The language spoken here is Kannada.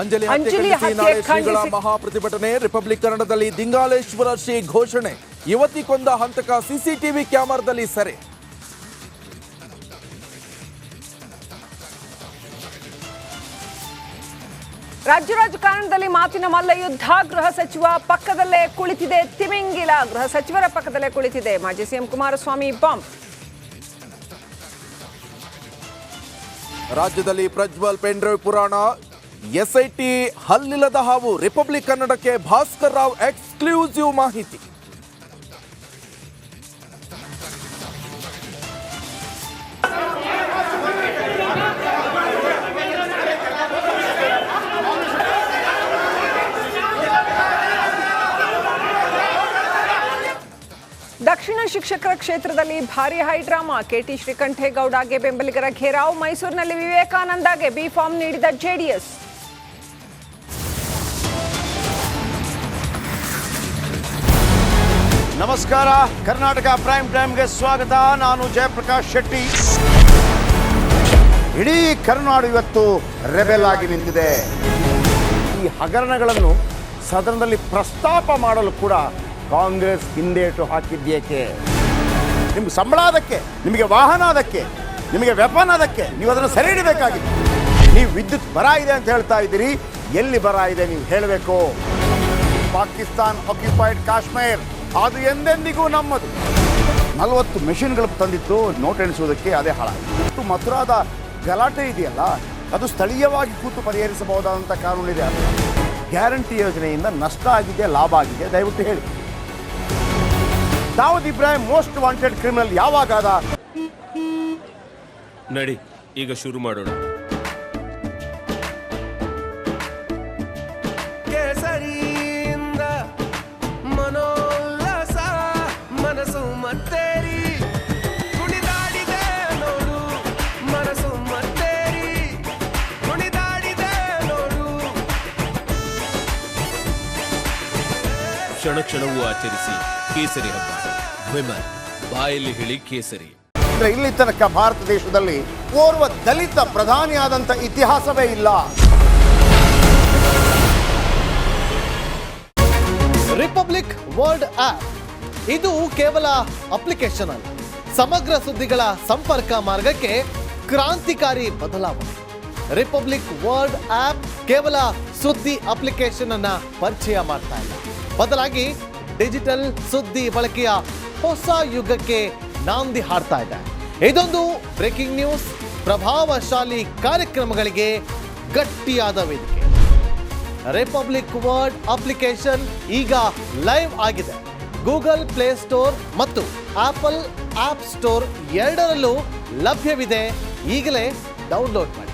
ಅಂಜಲಿ ಹತ್ಯೆ ನಾಳೆ ಶ್ರೀಗಳ ಮಹಾಪ್ರತಿಭಟನೆ. ರಿಪಬ್ಲಿಕ್ ಕನ್ನಡದಲ್ಲಿ ದಿಂಗಾಲೇಶ್ವರ ಶ್ರೀ ಘೋಷಣೆ. ಯುವತಿ ಕೊಂದ ಹಂತಕ ಸಿಸಿಟಿವಿ ಕ್ಯಾಮೆರಾದಲ್ಲಿ ಸೆರೆ. ರಾಜ್ಯ ರಾಜಕಾರಣದಲ್ಲಿ ಮಾತಿನ ಮಲ್ಲ ಯುದ್ಧ. ಗೃಹ ಸಚಿವ ಪಕ್ಕದಲ್ಲೇ ಕುಳಿತಿದೆ ತಿಮಿಂಗಿಲ. ಗೃಹ ಸಚಿವರ ಪಕ್ಕದಲ್ಲೇ ಕುಳಿತಿದೆ ಮಾಜಿ ಸಿಎಂ ಕುಮಾರಸ್ವಾಮಿ ಬಾಂಬ್. ರಾಜ್ಯದಲ್ಲಿ ಪ್ರಜ್ವಲ್ ಪೆಂಡ್ರೈವ್ ಪುರಾಣ. ಎಸ್ಐಟಿ ಹಲ್ಲಿಲ್ಲದ ಹಾವು. ರಿಪಬ್ಲಿಕ್ ಕನ್ನಡಕ್ಕೆ ಭಾಸ್ಕರ್ ರಾವ್ ಎಕ್ಸ್ಕ್ಲೂಸಿವ್ ಮಾಹಿತಿ. ದಕ್ಷಿಣ ಶಿಕ್ಷಕರ ಕ್ಷೇತ್ರದಲ್ಲಿ ಭಾರಿ ಹೈಡ್ರಾಮಾ. ಕೆಟಿ ಶ್ರೀಕಂಠೇಗೌಡಗೆ ಬೆಂಬಲಿಗರ ಘೇರಾವ್. ಮೈಸೂರಿನಲ್ಲಿ ವಿವೇಕಾನಂದಗೆ ಬಿ ಫಾರ್ಮ್ ನೀಡಿದ ಜೆಡಿಎಸ್. ನಮಸ್ಕಾರ, ಕರ್ನಾಟಕ ಪ್ರೈಮ್ ಟೈಮ್ಗೆ ಸ್ವಾಗತ. ನಾನು ಜಯಪ್ರಕಾಶ್ ಶೆಟ್ಟಿ. ಇಡೀ ಕರ್ನಾಡು ಇವತ್ತು ರೆಬೆಲ್ ಆಗಿ ನಿಂತಿದೆ. ಈ ಹಗರಣಗಳನ್ನು ಸದನದಲ್ಲಿ ಪ್ರಸ್ತಾಪ ಮಾಡಲು ಕೂಡ ಕಾಂಗ್ರೆಸ್ ಹಿಂದೇಟು ಹಾಕಿದ್ದೇಕೆ? ನಿಮ್ಗೆ ಸಂಬಳ ಅದಕ್ಕೆ, ನಿಮಗೆ ವಾಹನ ಅದಕ್ಕೆ, ನಿಮಗೆ ವೆಪನ್ ಅದಕ್ಕೆ. ನೀವು ಅದನ್ನು ಸೆರೆ ಹಿಡಬೇಕಾಗಿತ್ತು. ನೀವು ವಿದ್ಯುತ್ ಬರ ಇದೆ ಅಂತ ಹೇಳ್ತಾ ಇದ್ದೀರಿ. ಎಲ್ಲಿ ಬರ ಇದೆ ನೀವು ಹೇಳಬೇಕು. ಪಾಕಿಸ್ತಾನ್ ಆಕ್ಯುಪೈಡ್ ಕಾಶ್ಮೀರ್ ಅದು ಎಂದೆಂದಿಗೂ ನಮ್ಮದು. 40 ಮೆಷಿನ್ಗಳು ತಂದಿತ್ತು ನೋಟ್ ಎಣಿಸುವುದಕ್ಕೆ, ಅದೇ ಹಾಳಾಯಿತು. ಮಥುರಾದ ಗಲಾಟೆ ಇದೆಯಲ್ಲ, ಅದು ಸ್ಥಳೀಯವಾಗಿ ಕೂತು ಪರಿಹರಿಸಬಹುದಾದಂಥ ಕಾನೂನಿದೆ. ಗ್ಯಾರಂಟಿ ಯೋಜನೆಯಿಂದ ನಷ್ಟ ಆಗಿದೆ, ಲಾಭ ಆಗಿದೆ, ದಯವಿಟ್ಟು ಹೇಳಿ. Dawood Ibrahim most wanted criminal ಯಾವಾಗಾದ? ನಡಿ ಈಗ ಶುರು ಮಾಡೋಣ. ಕೇಸರಿಯಿಂದ ಮನೋಲ್ಲಾಸ ಮನಸ್ಸು ಮತ್ತೇರಿ ಕುಣಿದಾಡಿದೆ ನೋಡು. ಮನಸ್ಸು ಮತ್ತೇರಿ ಕುಣಿದಾಡಿದೆ ನೋಡು. ಕ್ಷಣ ಕ್ಷಣವೂ ಆಚರಿಸಿ ಕೇಸರಿ ಹಬ್ಬ. ವಿಮಲ್ ಬಾಯಲ್ಲಿ ಹೇಳಿ ಕೇಸರಿ. ಇಲ್ಲಿ ತನಕ ಭಾರತ ದೇಶದಲ್ಲಿ ಓರ್ವ ದಲಿತ ಪ್ರಧಾನಿಯಾದಂಥ ಇತಿಹಾಸವೇ ಇಲ್ಲ. ರಿಪಬ್ಲಿಕ್ ವರ್ಲ್ಡ್ ಆಪ್ ಇದು ಕೇವಲ ಅಪ್ಲಿಕೇಶನ್ ಅಲ್ಲ, ಸಮಗ್ರ ಸುದ್ದಿಗಳ ಸಂಪರ್ಕ ಮಾರ್ಗಕ್ಕೆ ಕ್ರಾಂತಿಕಾರಿ ಬದಲಾವಣೆ. ರಿಪಬ್ಲಿಕ್ ವರ್ಲ್ಡ್ ಆಪ್ ಕೇವಲ ಸುದ್ದಿ ಅಪ್ಲಿಕೇಶನ್ ಅನ್ನ ಪರಿಚಯ ಮಾಡ್ತಾ ಇಲ್ಲ, ಬದಲಾಗಿ ಡಿಜಿಟಲ್ ಸುದ್ದಿ ಬಳಕೆಯ ಹೊಸ ಯುಗಕ್ಕೆ ನಾಂದಿ ಹಾಡ್ತಾ ಇದೆ. ಇದೊಂದು ಬ್ರೇಕಿಂಗ್ ನ್ಯೂಸ್, ಪ್ರಭಾವಶಾಲಿ ಕಾರ್ಯಕ್ರಮಗಳಿಗೆ ಗಟ್ಟಿಯಾದ ವೇದಿಕೆ. ರಿಪಬ್ಲಿಕ್ ವರ್ಲ್ಡ್ ಅಪ್ಲಿಕೇಶನ್ ಈಗ ಲೈವ್ ಆಗಿದೆ. ಗೂಗಲ್ ಪ್ಲೇ ಸ್ಟೋರ್ ಮತ್ತು ಆಪಲ್ ಆಪ್ ಸ್ಟೋರ್ ಎರಡರಲ್ಲೂ ಲಭ್ಯವಿದೆ. ಈಗಲೇ ಡೌನ್ಲೋಡ್ ಮಾಡಿ.